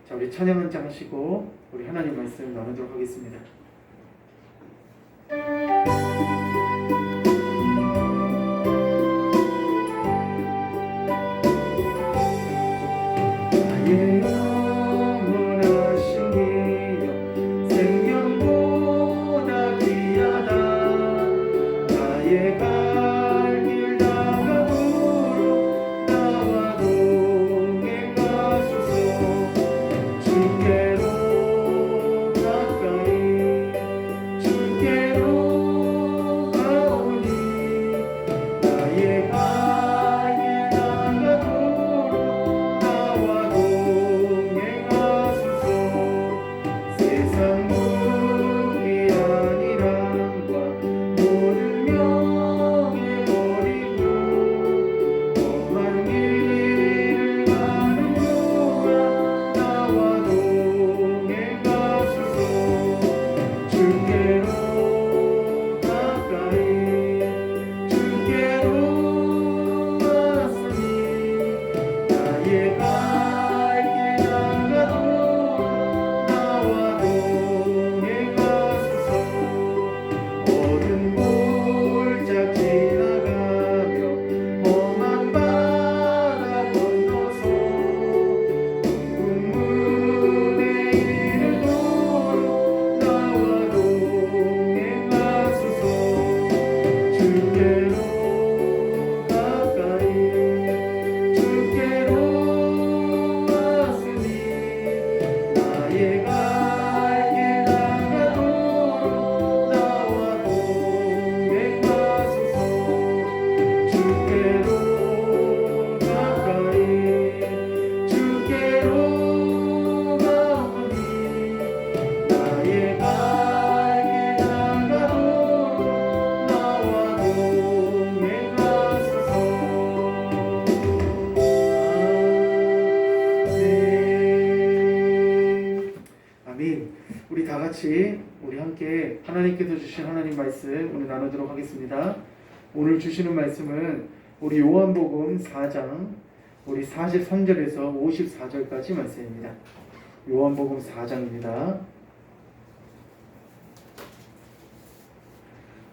자, 우리 찬양 한장 하시고 우리 하나님 말씀 나누도록 하겠습니다. 나의 영원하신 기여 생명보다 귀하다. 나의 갈 길 다가오러 나와 동행 가소서. 주께로 가까이 주께로 가오니 나의 갈 길 다가오러 나와 동행하소서. 세상 무기한 이랑과 모든 명예 버리고 험한 길을 가는 누가 나와 동행하소서. 주께로 가까이 주께로 왔으니 나의 갈 길 다가오러 나와 동행하소서. 어두운 골짝 지나가며 험한 바다 건너서 문에 이르도록 나와 동행하소서. 주께로 가까이 주께로 왔으니 나의 갈 길 다가오러 나와 동행하소서. 주께로 가까이 주께로 가오니 나의 갈 길 다가오러 나와 동행하소서. 아멘. 우리 다 같이 우리 함께 하나님께서 주신 하나님 말씀 오늘 나누도록 하겠습니다. 오늘 주시는 말씀은 우리 요한복음 4장 우리 43절에서 54절까지 말씀입니다. 요한복음 4장입니다.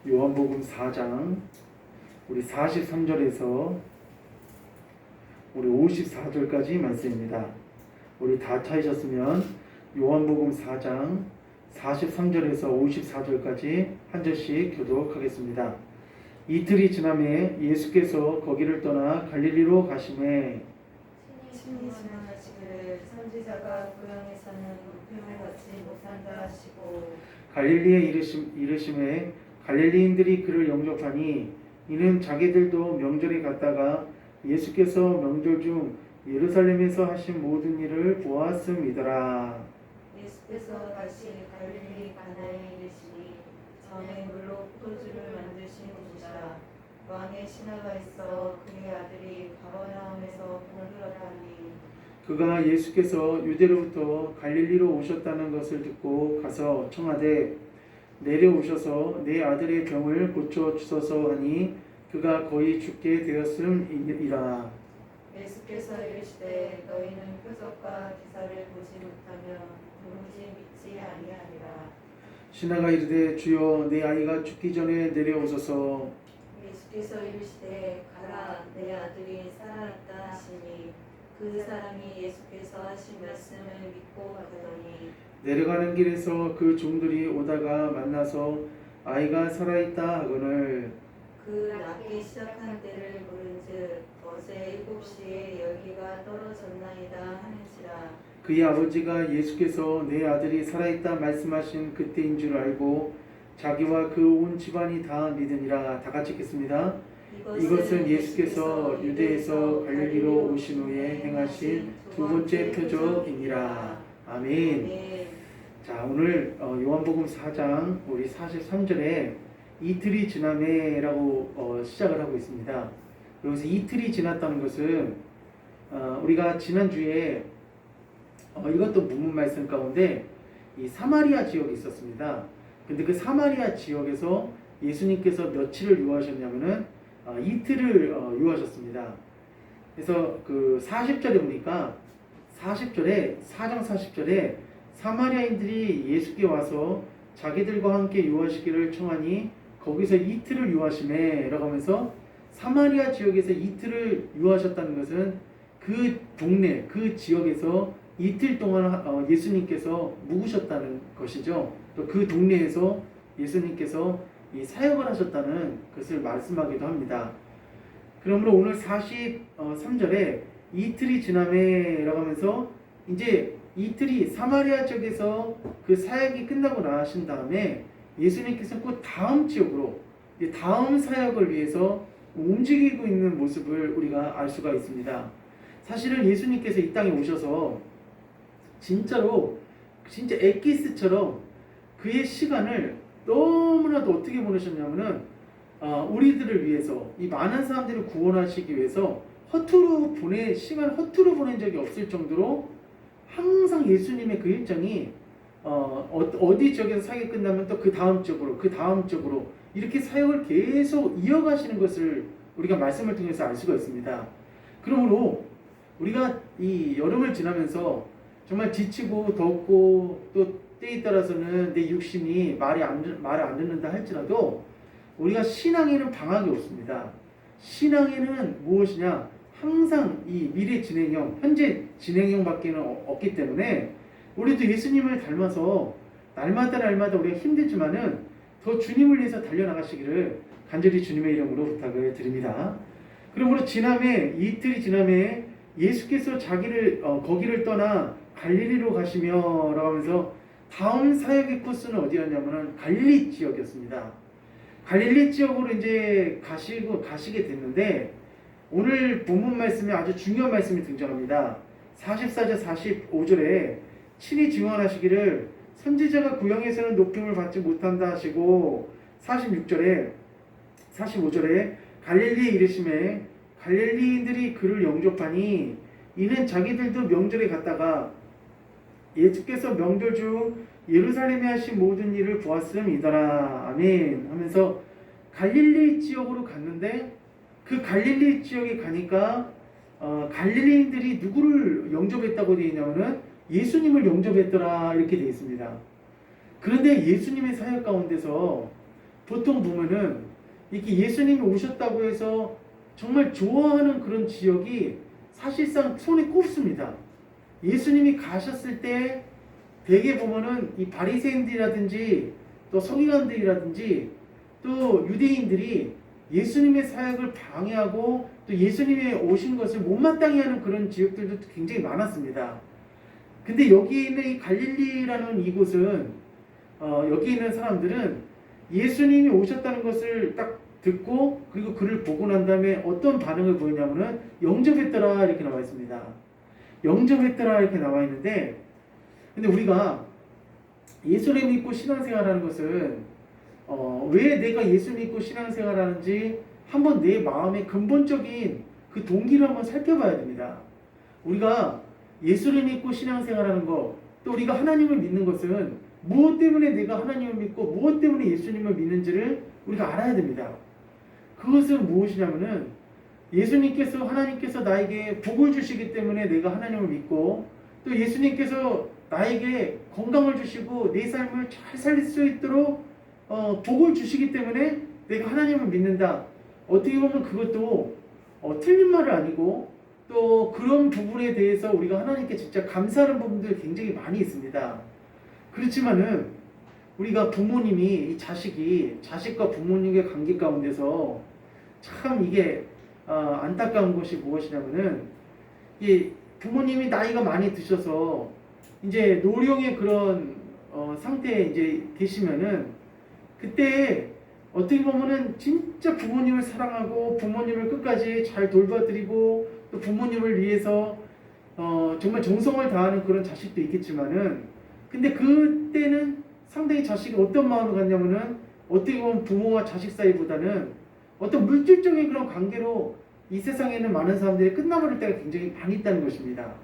요한복음 4장 우리 43절에서 우리 54절까지 말씀입니다. 우리 다 찾으셨으면 요한복음 4장 43절에서 54절까지 한 절씩 교독하겠습니다. 이틀이 지남에 예수께서 거기를 떠나 갈릴리로 가심에 친히 증언하시기를 선지자가 고향에서는 높임을 받지 못한다 하시고 갈릴리에 이르심에 갈릴리인들이 그를 영접하니 이는 자기들도 명절에 갔다가 예수께서 명절 중 예루살렘에서 하신 모든 일을 보았음이더라. 예수께서 다시 갈릴리 가나에 이르시니 전에 물로 포도주를 만드신 곳이라. 왕의 신하가 있어 그의 아들이 가버나움에서 병들었다니. 그가 예수께서 유대로부터 갈릴리로 오셨다는 것을 듣고 가서 청하되 내려오셔서 내 아들의 병을 고쳐 주소서 하니 그가 거의 죽게 되었음이라. 예수께서 이르시되 너희는 표적과 기사를 보지 못하면 도무지 믿지 아니하리라. 신하가 이르되 주여 내 아이가 죽기 전에 내려오소서. 예수께서 이르시되 가라 내 아들이 살아났다 하시니 그 사람이 예수께서 하신 말씀을 믿고 가더니 내려가는 길에서 그 종들이 오다가 만나서 아이가 살아있다 하거늘 그 낮게 시작한 때를 물은즉 어제 7시에 열기가 떨어졌나이다 하는지라. 그의 아버지가 예수께서 내 아들이 살아있다 말씀하신 그때인 줄 알고 자기와 그 온 집안이 다 믿으니라. 다 같이 읽겠습니다. 이것은 예수께서 유대에서 갈릴리로 오신 후에 행하신 두 번째 표적이니라. 아멘. 네. 자, 오늘 요한복음 4장 우리 43절에 이틀이 지나매라고 시작을 하고 있습니다. 여기서 이틀이 지났다는 것은 우리가 지난주에 이것도 문문 말씀 가운데 이 사마리아 지역이 있었습니다. 근데 그 사마리아 지역에서 예수님께서 며칠을 유하셨냐면은 이틀을 유하셨습니다. 그래서 그 40절에 보니까 40절에 4장 40절에 사마리아인들이 예수께 와서 자기들과 함께 유하시기를 청하니 거기서 이틀을 유하시매 라고 하면서 사마리아 지역에서 이틀을 유하셨다는 것은 그 동네 그 지역에서 이틀 동안 예수님께서 묵으셨다는 것이죠. 또 그 동네에서 예수님께서 이 사역을 하셨다는 것을 말씀하기도 합니다. 그러므로 오늘 43절에 이틀이 지나매라고 하면서 이제 이틀이 사마리아 지역에서 그 사역이 끝나고 나신 다음에 예수님께서 그 다음 지역으로 다음 사역을 위해서 움직이고 있는 모습을 우리가 알 수가 있습니다. 사실은 예수님께서 이 땅에 오셔서 진짜로 진짜 엑기스처럼 그의 시간을 너무나도 어떻게 보내셨냐면은 우리들을 위해서 이 많은 사람들을 구원하시기 위해서 시간을 허투루 보낸 적이 없을 정도로 항상 예수님의 그 일정이 어디 지역에서 사역이 끝나면 또 그 다음 쪽으로 이렇게 사역을 계속 이어가시는 것을 우리가 말씀을 통해서 알 수가 있습니다. 그러므로 우리가 이 여름을 지나면서 정말 지치고 덥고 또 때에 따라서는 내 육신이 말을 안 듣는다 할지라도 우리가 신앙에는 방학이 없습니다. 신앙에는 무엇이냐? 항상 이 미래 진행형, 현재 진행형밖에는 없기 때문에 우리도 예수님을 닮아서 날마다 우리가 힘들지만은 더 주님을 위해서 달려나가시기를 간절히 주님의 이름으로 부탁을 드립니다. 그러므로 이틀이 지남에 예수께서 자기를 거기를 떠나 갈릴리로 가시며라고 하면서 다음 사역의 코스는 어디였냐면은 갈릴리 지역이었습니다. 갈릴리 지역으로 이제 가시게 됐는데 오늘 본문 말씀에 아주 중요한 말씀이 등장합니다. 44절 45절에 친히 증언하시기를 선지자가 구형에서는 높임을 받지 못한다 하시고 45절에 갈릴리에 이르시매 갈릴리인들이 그를 영접하니 이는 자기들도 명절에 갔다가 예수께서 명절 중 예루살렘에 하신 모든 일을 보았음이더라. 아멘 하면서 갈릴리 지역으로 갔는데 그 갈릴리 지역에 가니까 갈릴리인들이 누구를 영접했다고 되어 있냐면은 예수님을 영접했더라 이렇게 되어 있습니다. 그런데 예수님의 사역 가운데서 보통 보면은 이렇게 예수님이 오셨다고 해서 정말 좋아하는 그런 지역이 사실상 손에 꼽습니다. 예수님이 가셨을 때 대개 보면은 이 바리새인들이라든지 또 서기관들이라든지 또 유대인들이 예수님의 사역을 방해하고 또 예수님의 오신 것을 못마땅히 하는 그런 지역들도 굉장히 많았습니다. 근데 여기 있는 이 갈릴리라는 이곳은 여기 있는 사람들은 예수님이 오셨다는 것을 딱 듣고 그리고 그를 보고 난 다음에 어떤 반응을 보이냐면은 영접했더라 이렇게 나와 있습니다. 영접했더라 이렇게 나와 있는데 근데 우리가 예수를 믿고 신앙생활하는 것은 왜 내가 예수 믿고 신앙생활하는지 한번 내 마음의 근본적인 그 동기를 한번 살펴봐야 됩니다. 우리가 예수를 믿고 신앙생활하는 것, 또 우리가 하나님을 믿는 것은 무엇 때문에 내가 하나님을 믿고 무엇 때문에 예수님을 믿는지를 우리가 알아야 됩니다. 그것은 무엇이냐면은 예수님께서 하나님께서 나에게 복을 주시기 때문에 내가 하나님을 믿고 또 예수님께서 나에게 건강을 주시고 내 삶을 잘 살릴 수 있도록 복을 주시기 때문에 내가 하나님을 믿는다. 어떻게 보면 그것도 틀린 말은 아니고 또 그런 부분에 대해서 우리가 하나님께 진짜 감사하는 부분들이 굉장히 많이 있습니다. 그렇지만은 우리가 부모님이 이 자식과 부모님의 관계 가운데서 참 이게 안타까운 것이 무엇이냐면은 이 부모님이 나이가 많이 드셔서 이제 노령의 그런 상태에 이제 계시면은 그때 어떻게 보면은 진짜 부모님을 사랑하고 부모님을 끝까지 잘 돌봐드리고 또 부모님을 위해서 정말 정성을 다하는 그런 자식도 있겠지만은 근데 그때는 상당히 자식이 어떤 마음을 갖냐면은 어떻게 보면 부모와 자식 사이보다는 어떤 물질적인 그런 관계로 이 세상에는 많은 사람들이 끝나버릴 때가 굉장히 많이 있다는 것입니다.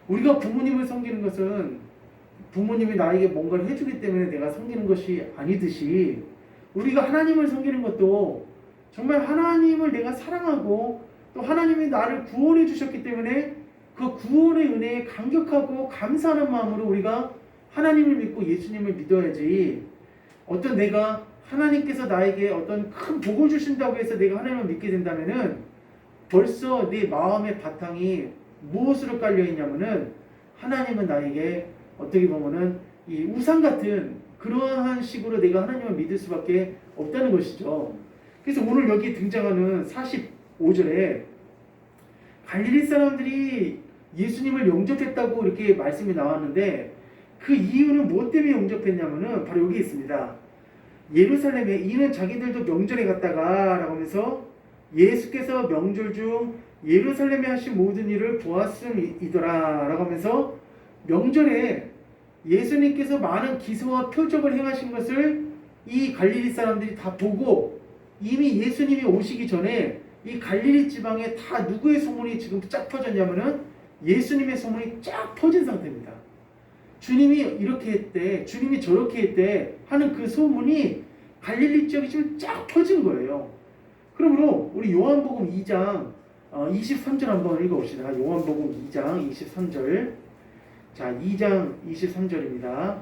우리가 부모님을 섬기는 것은 부모님이 나에게 뭔가를 해주기 때문에 내가 섬기는 것이 아니듯이 우리가 하나님을 섬기는 것도 정말 하나님을 내가 사랑하고 또 하나님이 나를 구원해 주셨기 때문에 그 구원의 은혜에 감격하고 감사하는 마음으로 우리가 하나님을 믿고 예수님을 믿어야지, 어떤 내가 하나님께서 나에게 어떤 큰 복을 주신다고 해서 내가 하나님을 믿게 된다면은 벌써 내 마음의 바탕이 무엇으로 깔려 있냐면은 하나님은 나에게 어떻게 보면은 이 우상 같은 그러한 식으로 내가 하나님을 믿을 수밖에 없다는 것이죠. 그래서 오늘 여기 등장하는 45절에 갈릴리 사람들이 예수님을 영접했다고 이렇게 말씀이 나왔는데, 그 이유는 무엇 때문에 영접했냐면은 바로 여기 있습니다. 예루살렘에 이는 자기들도 명절에 갔다가 라고 하면서 예수께서 명절 중 예루살렘에 하신 모든 일을 보았음이더라 라고 하면서 명절에 예수님께서 많은 기사와 표적을 행하신 것을 이 갈릴리 사람들이 다 보고, 이미 예수님이 오시기 전에 이 갈릴리 지방에 다 누구의 소문이 지금 쫙 퍼졌냐면은 예수님의 소문이 쫙 퍼진 상태입니다. 주님이 이렇게 했대, 주님이 저렇게 했대 하는 그 소문이 갈릴리 지역에 지금 쫙 퍼진 거예요. 그러므로 우리 요한복음 2장 23절 한번 읽어봅시다. 요한복음 2장 23절. 자, 2장 23절입니다.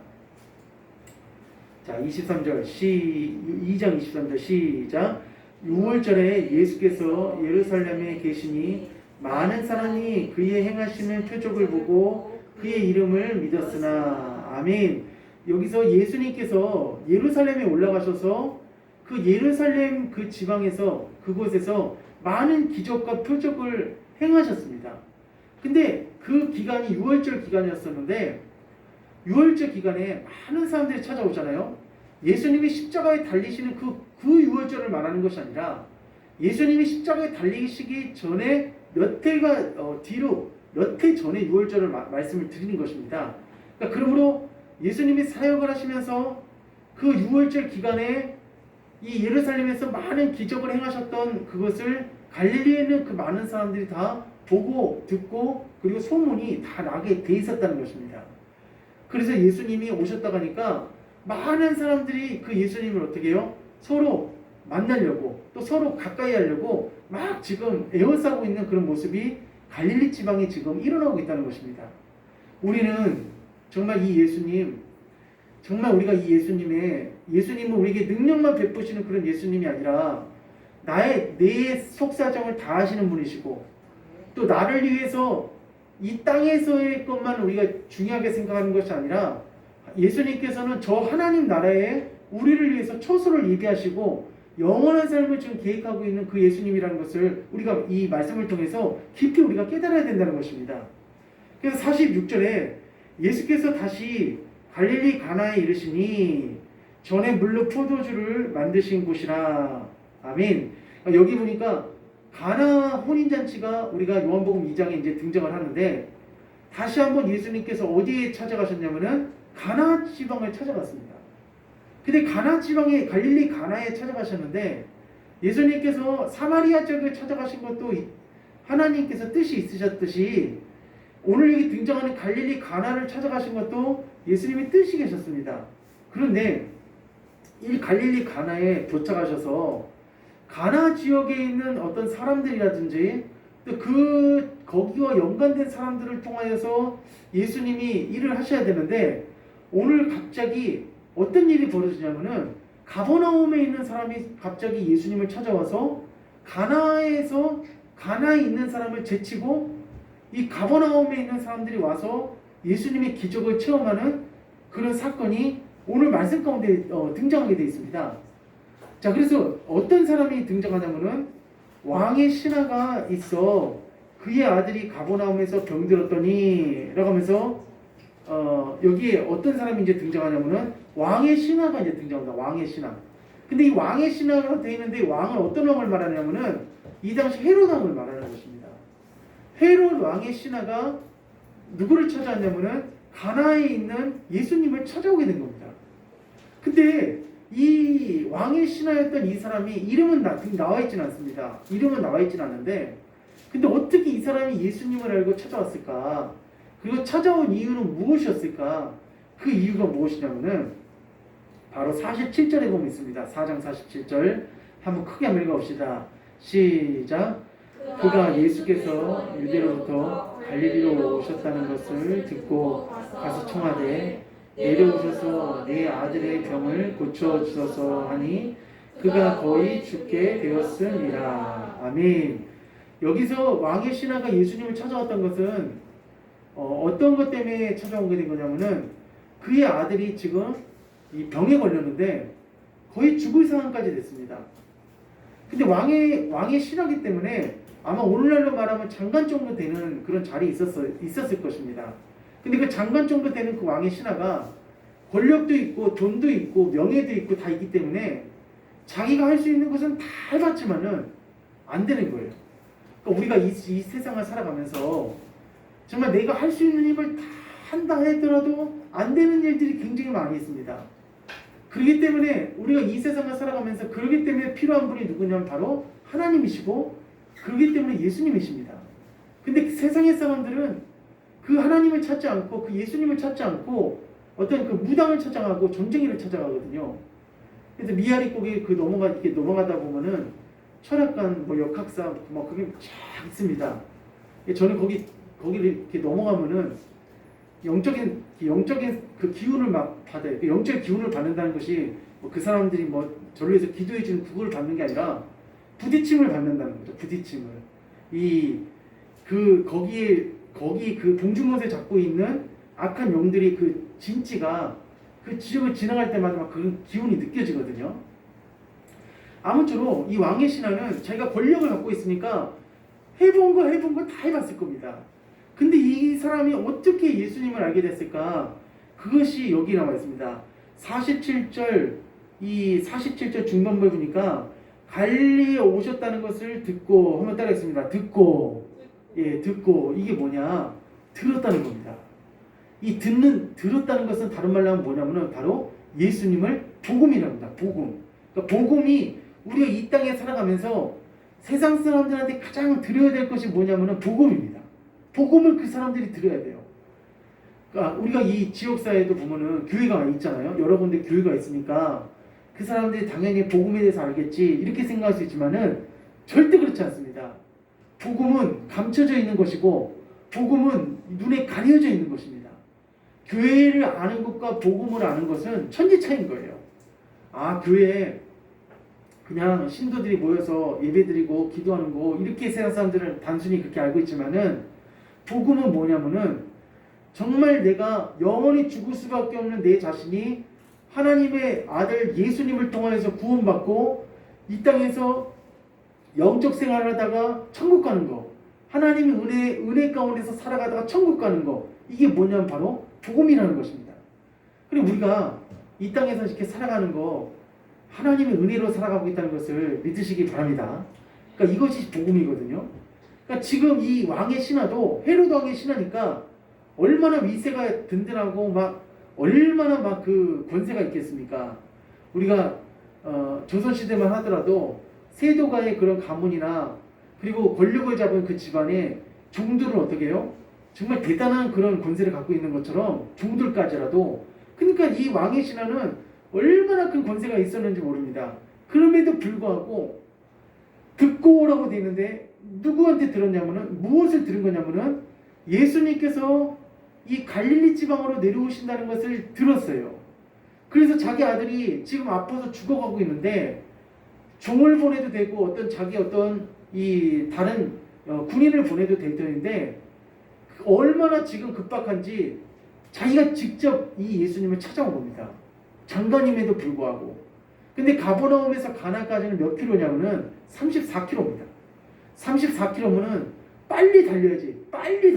자, 23절 2장 23절 시작. 6월절에 예수께서 예루살렘에 계시니 많은 사람이 그의 행하시는 표적을 보고 그의 이름을 믿었으나. 아멘. 여기서 예수님께서 예루살렘에 올라가셔서 그 예루살렘 그 지방에서 그곳에서 많은 기적과 표적을 행하셨습니다. 근데 그 기간이 6월절 기간이었었는데 6월절 기간에 많은 사람들이 찾아오잖아요. 예수님이 십자가에 달리시는 그 6월절을 말하는 것이 아니라 예수님이 십자가에 달리시기 전에 몇 해가 뒤로 몇 해 전에 6월절을 말씀을 드리는 것입니다. 그러니까 그러므로 예수님이 사역을 하시면서 그 6월절 기간에 이 예루살렘에서 많은 기적을 행하셨던 그것을 갈릴리에 있는 그 많은 사람들이 다 보고 듣고 그리고 소문이 다 나게 돼 있었다는 것입니다. 그래서 예수님이 오셨다고 하니까 많은 사람들이 그 예수님을 어떻게 해요? 서로 만나려고 또 서로 가까이 하려고 막 지금 에워싸고 있는 그런 모습이 갈릴리 지방에 지금 일어나고 있다는 것입니다. 우리는 정말 이 예수님, 정말 우리가 이 예수님은 우리에게 능력만 베푸시는 그런 예수님이 아니라 내 속사정을 다 하시는 분이시고 또 나를 위해서 이 땅에서의 것만 우리가 중요하게 생각하는 것이 아니라 예수님께서는 저 하나님 나라에 우리를 위해서 처소를 예비하시고 영원한 삶을 지금 계획하고 있는 그 예수님이라는 것을 우리가 이 말씀을 통해서 깊이 우리가 깨달아야 된다는 것입니다. 그래서 46절에 예수께서 다시 갈릴리 가나에 이르시니 전에 물로 포도주를 만드신 곳이라. 아멘. 여기 보니까 가나 혼인잔치가 우리가 요한복음 2장에 이제 등장을 하는데 다시 한번 예수님께서 어디에 찾아가셨냐면은 가나 지방을 찾아갔습니다. 근데 가나 지방에 갈릴리 가나에 찾아가셨는데 예수님께서 사마리아 지역에 찾아가신 것도 하나님께서 뜻이 있으셨듯이 오늘 여기 등장하는 갈릴리 가나를 찾아가신 것도 예수님의 뜻이 계셨습니다. 그런데 이 갈릴리 가나에 도착하셔서 가나 지역에 있는 어떤 사람들이라든지 또 거기와 연관된 사람들을 통하여서 예수님이 일을 하셔야 되는데 오늘 갑자기 어떤 일이 벌어지냐면은 가버나움에 있는 사람이 갑자기 예수님을 찾아와서 가나에 있는 사람을 제치고 이 가버나움에 있는 사람들이 와서 예수님의 기적을 체험하는 그런 사건이 오늘 말씀 가운데 등장하게 되어 있습니다. 자, 그래서 어떤 사람이 등장하냐면은 왕의 신하가 있어 그의 아들이 가버나움에서 병들었더니 라고 하면서 여기에 어떤 사람이 이제 등장하냐면은 왕의 신하가 이제 등장합니다. 왕의 신하. 근데 이 왕의 신하가 되어 있는데 왕은 어떤 왕을 말하냐면은 이 당시 헤롯 왕을 말하는 것입니다. 헤롯 왕의 신하가 누구를 찾아왔냐면은 가나에 있는 예수님을 찾아오게 된 겁니다. 근데 이 왕의 신하였던 이 사람이 이름은 나와 있지는 않습니다. 이름은 나와 있지는 않는데 근데 어떻게 이 사람이 예수님을 알고 찾아왔을까? 그리고 찾아온 이유는 무엇이었을까? 그 이유가 무엇이냐면은 바로 47절에 보면 있습니다. 4장 47절 한번 크게 한번 읽어봅시다. 시작. 그가 예수께서 유대로부터 갈릴리로 오셨다는 것을 듣고 가서 청하되 내려오셔서 내 아들의 병을 고쳐 주소서 하니 그가 거의 죽게 되었음이라. 아멘. 여기서 왕의 신하가 예수님을 찾아왔던 것은 어떤 것 때문에 찾아오게 된 거냐면은 그의 아들이 지금 이 병에 걸렸는데 거의 죽을 상황까지 됐습니다. 근데 왕의 신하기 때문에 아마 오늘날로 말하면 장관 정도 되는 그런 자리에 있었을 것입니다. 근데 그 장관 정도 되는 그 왕의 신하가 권력도 있고 돈도 있고 명예도 있고 다 있기 때문에 자기가 할 수 있는 것은 다 해봤지만은 안 되는 거예요. 그러니까 우리가 이 세상을 살아가면서 정말 내가 할 수 있는 힘을 다 한다 하더라도 안 되는 일들이 굉장히 많이 있습니다. 그렇기 때문에 우리가 이 세상을 살아가면서 그렇기 때문에 필요한 분이 누구냐면 바로 하나님이시고 그렇기 때문에 예수님이십니다. 근데 세상의 사람들은 그 하나님을 찾지 않고 그 예수님을 찾지 않고 어떤 그 무당을 찾아가고 점쟁이를 찾아가거든요. 그래서 미아리 고개 이렇게 넘어가다 보면은 철학관, 역학사, 그게 쫙 있습니다. 저는 거기를 이렇게 넘어가면은 영적인 그 기운을 막 받아요. 그 영적인 기운을 받는다는 것이 그 사람들이 저를 위해서 기도해 주는 그걸 받는 게 아니라 부딪힘을 받는다는 거죠. 부딪힘을. 거기 그 공중못에 잡고 있는 악한 영들이 그 진지가 그 지역을 지나갈 때마다 막 그 기운이 느껴지거든요. 아무쪼록 이 왕의 신하는 자기가 권력을 갖고 있으니까 해본 거 다 해봤을 겁니다. 근데 이 사람이 어떻게 예수님을 알게 됐을까? 그것이 여기 나와 있습니다. 47절 중반부에 보니까 갈릴리에 오셨다는 것을 듣고 한번 따라했습니다. 듣고 이게 뭐냐? 들었다는 겁니다. 들었다는 것은 다른 말로 하면 뭐냐면은 바로 예수님을 복음이라고 합니다. 복음. 그러니까 복음이 우리가 이 땅에 살아가면서 세상 사람들한테 가장 들어야 될 것이 뭐냐면은 복음입니다. 복음을 그 사람들이 들어야 돼요. 그러니까 우리가 이 지역사회도 보면은 교회가 있잖아요. 여러 군데 교회가 있으니까 그 사람들이 당연히 복음에 대해서 알겠지 이렇게 생각할 수 있지만은 절대 그렇지 않습니다. 복음은 감춰져 있는 것이고 복음은 눈에 가려져 있는 것입니다. 교회를 아는 것과 복음을 아는 것은 천지 차이인 거예요. 교회에 그냥 신도들이 모여서 예배드리고 기도하는 거 이렇게 세상 사람들은 단순히 그렇게 알고 있지만은 복음은 뭐냐면은 정말 내가 영원히 죽을 수밖에 없는 내 자신이 하나님의 아들 예수님을 통하여서 구원받고 이 땅에서 영적 생활을 하다가 천국 가는 거, 하나님의 은혜 가운데서 살아가다가 천국 가는 거, 이게 뭐냐면 바로 복음이라는 것입니다. 그리고 우리가 이 땅에서 이렇게 살아가는 거 하나님의 은혜로 살아가고 있다는 것을 믿으시기 바랍니다. 그러니까 이것이 복음이거든요. 그러니까 지금 이 왕의 신하도 헤로드 왕의 신하니까 얼마나 위세가 든든하고 얼마나 그 권세가 있겠습니까? 우리가 조선시대만 하더라도 세도가의 그런 가문이나 그리고 권력을 잡은 그 집안의 종들은 어떻게 해요? 정말 대단한 그런 권세를 갖고 있는 것처럼 종들까지라도 그러니까 이 왕의 신하는 얼마나 큰 권세가 있었는지 모릅니다. 그럼에도 불구하고 듣고 오라고 되어 있는데 누구한테 들었냐면은 무엇을 들은 거냐면은 예수님께서 이 갈릴리 지방으로 내려오신다는 것을 들었어요. 그래서 자기 아들이 지금 아파서 죽어가고 있는데 종을 보내도 되고 자기 이 다른 군인을 보내도 되는데 얼마나 지금 급박한지 자기가 직접 이 예수님을 찾아온 겁니다. 장관임에도 불구하고. 근데 가버나움에서 가나까지는 몇 킬로냐면은 34킬로입니다. 34킬로면은 빨리 달려야지. 빨리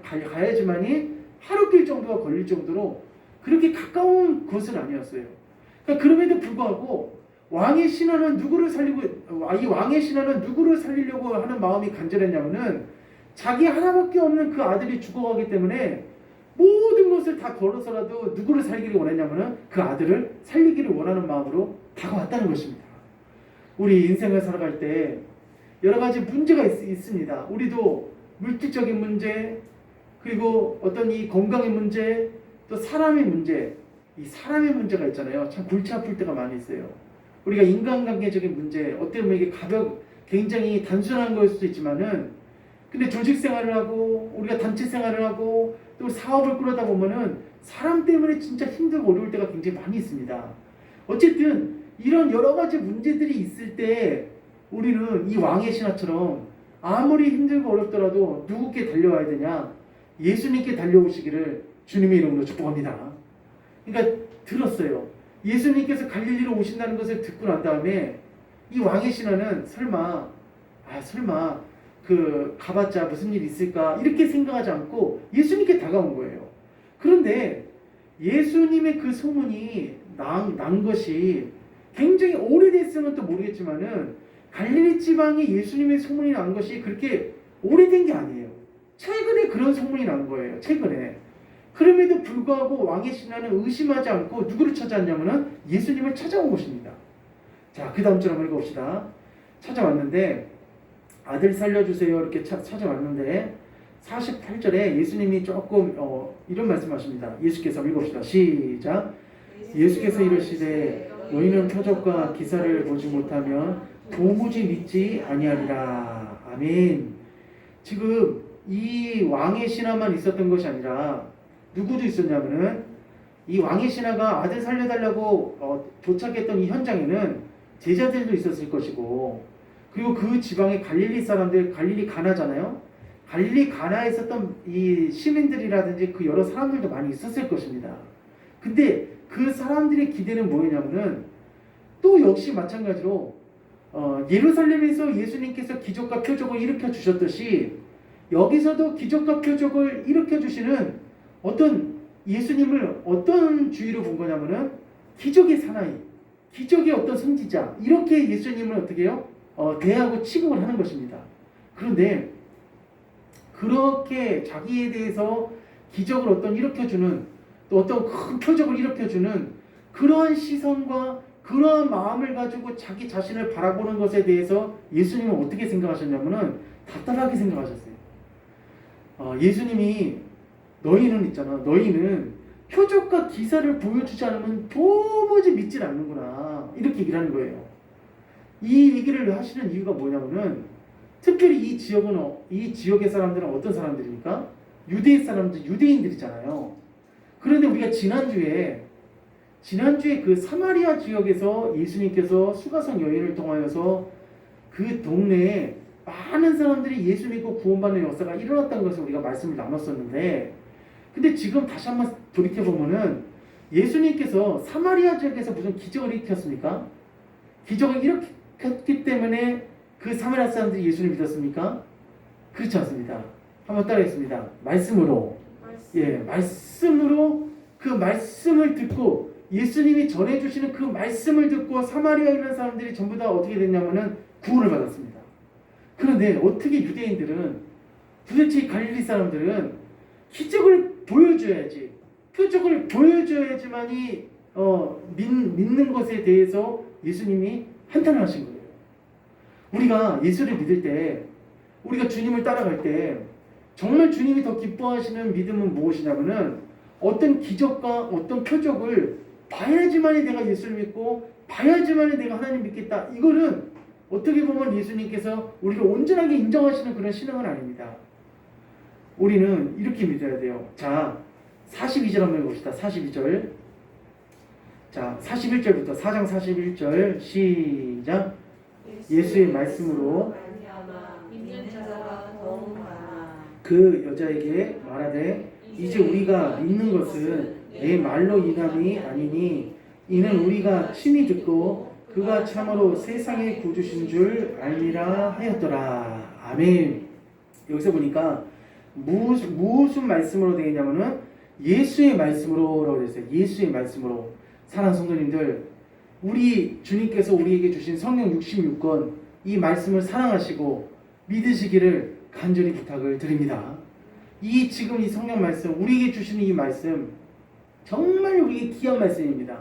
가야지만이 하루길 정도가 걸릴 정도로 그렇게 가까운 곳은 아니었어요. 그러니까 그럼에도 불구하고 이 왕의 신하는 누구를 살리려고 하는 마음이 간절했냐면은 자기 하나밖에 없는 그 아들이 죽어가기 때문에 모든 것을 다 걸어서라도 누구를 살기를 원했냐면은 그 아들을 살리기를 원하는 마음으로 다가왔다는 것입니다. 우리 인생을 살아갈 때 여러 가지 문제가 있습니다. 우리도 물질적인 문제, 그리고 이 건강의 문제, 또 사람의 문제, 이 사람의 문제가 있잖아요. 참 골치 아플 때가 많이 있어요. 우리가 인간관계적인 문제, 어떻게 보면 이게 굉장히 단순한 걸 수도 있지만은 근데 조직 생활을 하고 우리가 단체 생활을 하고 또 사업을 꾸려다 보면은 사람 때문에 진짜 힘들고 어려울 때가 굉장히 많이 있습니다. 어쨌든 이런 여러 가지 문제들이 있을 때 우리는 이 왕의 신하처럼 아무리 힘들고 어렵더라도 누구께 달려와야 되냐? 예수님께 달려오시기를 주님의 이름으로 축복합니다. 그러니까 들었어요. 예수님께서 갈릴리로 오신다는 것을 듣고 난 다음에 이 왕의 신하는 설마 그 가봤자 무슨 일 있을까 이렇게 생각하지 않고 예수님께 다가온 거예요. 그런데 예수님의 그 소문이 난 것이 굉장히 오래됐으면 또 모르겠지만은 갈릴리 지방에 예수님의 소문이 난 것이 그렇게 오래된 게 아니에요. 최근에 그런 소문이 난 거예요. 최근에. 그럼에도 불구하고 왕의 신하는 의심하지 않고 누구를 찾아왔냐면은 예수님을 찾아온 것입니다. 자, 그 다음 줄 한번 읽어봅시다. 찾아왔는데 아들 살려주세요 이렇게 찾아왔는데 48절에 예수님이 조금 이런 말씀하십니다. 예수께서 읽어봅시다. 시작. 예수께서 이르시되 너희는 표적과 기사를 보지 못하면 도무지 믿지 아니하리라. 아멘. 지금 이 왕의 신하만 있었던 것이 아니라 누구도 있었냐면은 이 왕의 신하가 아들 살려달라고 도착했던 이 현장에는 제자들도 있었을 것이고, 그리고 그 지방의 갈릴리 사람들, 갈릴리 가나잖아요. 갈릴리 가나에 있었던 이 시민들이라든지 그 여러 사람들도 많이 있었을 것입니다. 근데 그 사람들의 기대는 뭐였냐면은 또 역시 마찬가지로 예루살렘에서 예수님께서 기적과 표적을 일으켜 주셨듯이 여기서도 기적과 표적을 일으켜 주시는 어떤 예수님을 어떤 주의로 본 거냐면은 기적의 사나이, 기적의 어떤 선지자, 이렇게 예수님을 어떻게 해요? 대하고 취급을 하는 것입니다. 그런데 그렇게 자기에 대해서 기적을 어떤 일으켜주는, 또 어떤 큰 표적을 일으켜주는 그러한 시선과 그러한 마음을 가지고 자기 자신을 바라보는 것에 대해서 예수님은 어떻게 생각하셨냐면은 답답하게 생각하셨어요. 예수님이 너희는 표적과 기사를 보여주지 않으면 도무지 믿질 않는구나, 이렇게 얘기를 하는 거예요. 이 얘기를 하시는 이유가 뭐냐면은 특별히 이 지역의 사람들은 어떤 사람들입니까? 유대 사람들, 유대인들이잖아요. 그런데 우리가 지난주에 그 사마리아 지역에서 예수님께서 수가성 여인을 통하여서 그 동네에 많은 사람들이 예수 믿고 구원받는 역사가 일어났다는 것을 우리가 말씀을 나눴었는데, 근데 지금 다시 한번 돌이켜보면은 예수님께서 사마리아 지역에서 무슨 기적을 일으켰습니까? 기적을 일으켰기 때문에 그 사마리아 사람들이 예수를 믿었습니까? 그렇지 않습니다. 한번 따라하겠습니다. 말씀으로 그 말씀을 듣고 예수님이 전해주시는 그 말씀을 듣고 사마리아에 있는 사람들이 전부 다 어떻게 됐냐면은 구원을 받았습니다. 그런데 어떻게 유대인들은, 도대체 갈릴리 사람들은 기적을 보여줘야지, 표적을 보여줘야지만이 믿는 것에 대해서 예수님이 한탄을 하신 거예요. 우리가 예수를 믿을 때, 우리가 주님을 따라갈 때 정말 주님이 더 기뻐하시는 믿음은 무엇이냐면은 어떤 기적과 어떤 표적을 봐야지만이 내가 예수를 믿고 봐야지만이 내가 하나님 믿겠다. 이거는 어떻게 보면 예수님께서 우리를 온전하게 인정하시는 그런 신앙은 아닙니다. 우리는 이렇게 믿어야 돼요. 자, 42절 한번 해봅시다. 42절. 자, 41절부터 4장 41절 시작. 예수의 말씀으로 믿는 자가 더욱 많아. 그 여자에게 말하되 이제 우리가 믿는 것은 내 말로 인함이 아니니 이는 우리가 친히 듣고 그가 참으로 세상의 구주신 줄 알미라 하였더라. 아멘. 여기서 보니까 무슨 말씀으로 되어 있냐면은 예수의 말씀으로라고 되어 있어요. 예수의 말씀으로. 사랑하는 성도님들, 우리 주님께서 우리에게 주신 성경 66권 이 말씀을 사랑하시고 믿으시기를 간절히 부탁을 드립니다. 지금 이 성경 말씀, 우리에게 주시는 이 말씀 정말 우리에게 귀한 말씀입니다.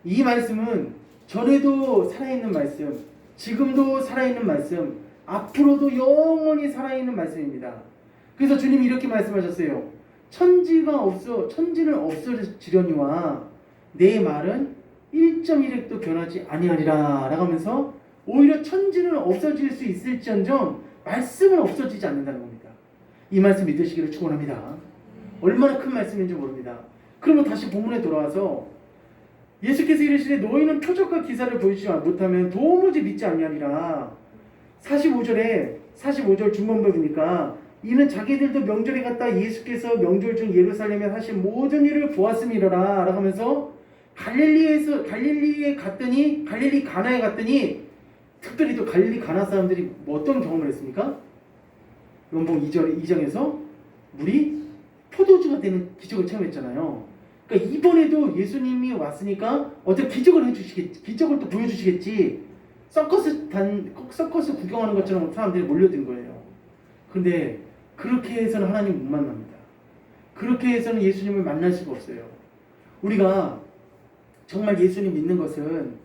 이 말씀은 전에도 살아있는 말씀, 지금도 살아있는 말씀, 앞으로도 영원히 살아있는 말씀입니다. 그래서 주님이 이렇게 말씀하셨어요. 천지는 없어지려니와 내 말은 1.1획도 변하지 아니하리라 라고 하면서 오히려 천지는 없어질 수 있을지언정 말씀은 없어지지 않는다는 겁니다. 이 말씀 믿으시기를 축원합니다. 얼마나 큰 말씀인지 모릅니다. 그러면 다시 본문에 돌아와서 예수께서 이르시되 너희는 표적과 기사를 보이지 못하면 도무지 믿지 아니하리라. 45절 중반부니까 이는 자기들도 명절에 갔다 예수께서 명절 중 예루살렘에 하신 모든 일을 보았음이로라 라고 하면서 갈릴리 가나에 갔더니 특별히 또 갈릴리 가나 사람들이 어떤 경험을 했습니까? 연봉 2장에서 물이 포도주가 되는 기적을 체험했잖아요. 그러니까 이번에도 예수님이 왔으니까 어떤 기적을 또 보여주시겠지. 서커스 구경하는 것처럼 사람들이 몰려든 거예요. 그런데 그렇게 해서는 하나님 못 만납니다. 그렇게 해서는 예수님을 만날 수가 없어요. 우리가 정말 예수님 믿는 것은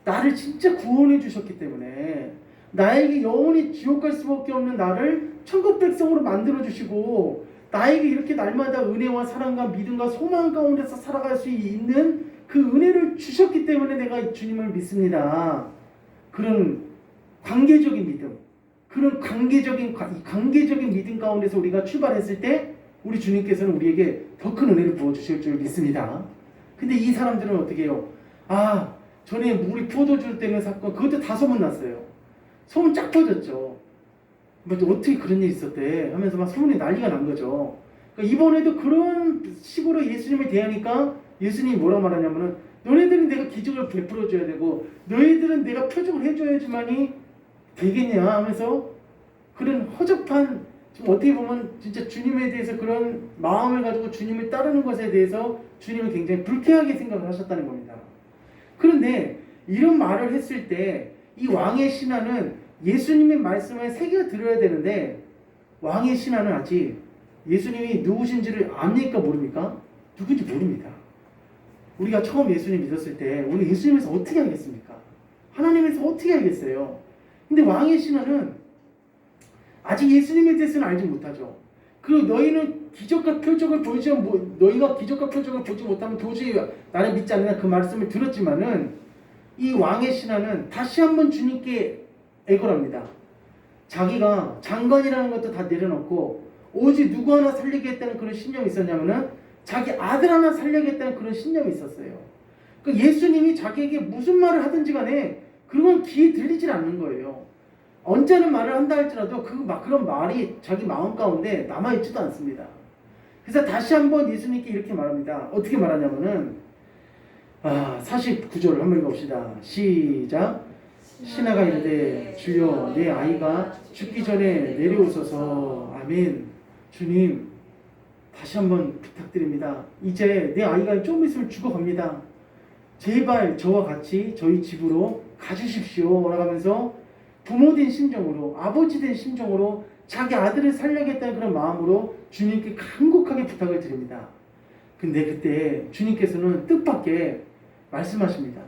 나를 진짜 구원해 주셨기 때문에 나에게 영원히 지옥 갈 수밖에 없는 나를 천국 백성으로 만들어 주시고 나에게 이렇게 날마다 은혜와 사랑과 믿음과 소망 가운데서 살아갈 수 있는 그 은혜를 주셨기 때문에 내가 주님을 믿습니다. 그런 관계적인 믿음, 그런 관계적인 믿음 가운데서 우리가 출발했을 때 우리 주님께서는 우리에게 더 큰 은혜를 부어주실 줄 믿습니다. 근데 이 사람들은 어떻게 해요? 전에 물이 포도주 때문에 사건 그것도 다 소문났어요. 소문 쫙 퍼졌죠. 어떻게 그런 일이 있었대 하면서 막 소문이 난리가 난 거죠. 그러니까 이번에도 그런 식으로 예수님을 대하니까 예수님이 뭐라 말하냐면은 너네들은 내가 기적을 베풀어줘야 되고 너희들은 내가 표적을 해줘야지만이 되겠냐 하면서 그런 허접한, 좀 어떻게 보면 진짜 주님에 대해서 그런 마음을 가지고 주님을 따르는 것에 대해서 주님을 굉장히 불쾌하게 생각을 하셨다는 겁니다. 그런데 이런 말을 했을 때 이 왕의 신하는 예수님의 말씀을 새겨 들어야 되는데 왕의 신하는 아직 예수님이 누구신지를 압니까 모릅니까? 누군지 모릅니다. 우리가 처음 예수님 믿었을 때 우리 예수님에서 어떻게 알겠습니까? 하나님에서 어떻게 알겠어요? 근데 왕의 신하는 아직 예수님에 대해서는 알지 못하죠. 그리고 너희는 기적과 표적을 너희가 기적과 표적을 보지 못하면 도저히 나를 믿지 않는다 그 말씀을 들었지만은 이 왕의 신하는 다시 한번 주님께 애걸합니다. 자기가 장관이라는 것도 다 내려놓고 오직 누구 하나 살리겠다는 그런 신념이 있었냐면은 자기 아들 하나 살려야겠다는 그런 신념이 있었어요. 그러니까 예수님이 자기에게 무슨 말을 하든지 간에 그건 귀에 들리질 않는 거예요. 언짢은 말을 한다 할지라도 그런 말이 자기 마음 가운데 남아있지도 않습니다. 그래서 다시 한번 예수님께 이렇게 말합니다. 어떻게 말하냐면은 49절을 한번 읽어봅시다. 시작. 신하가 이르되 주여 내 아이가 죽기 전에 내려오소서. 아멘. 주님 다시 한번 부탁드립니다. 이제 내 아이가 좀 있으면 죽어갑니다. 제발 저와 같이 저희 집으로 가주십시오 라고 하면서 부모된 심정으로, 아버지된 심정으로 자기 아들을 살려야겠다는 그런 마음으로 주님께 간곡하게 부탁을 드립니다. 근데 그때 주님께서는 뜻밖의 말씀하십니다.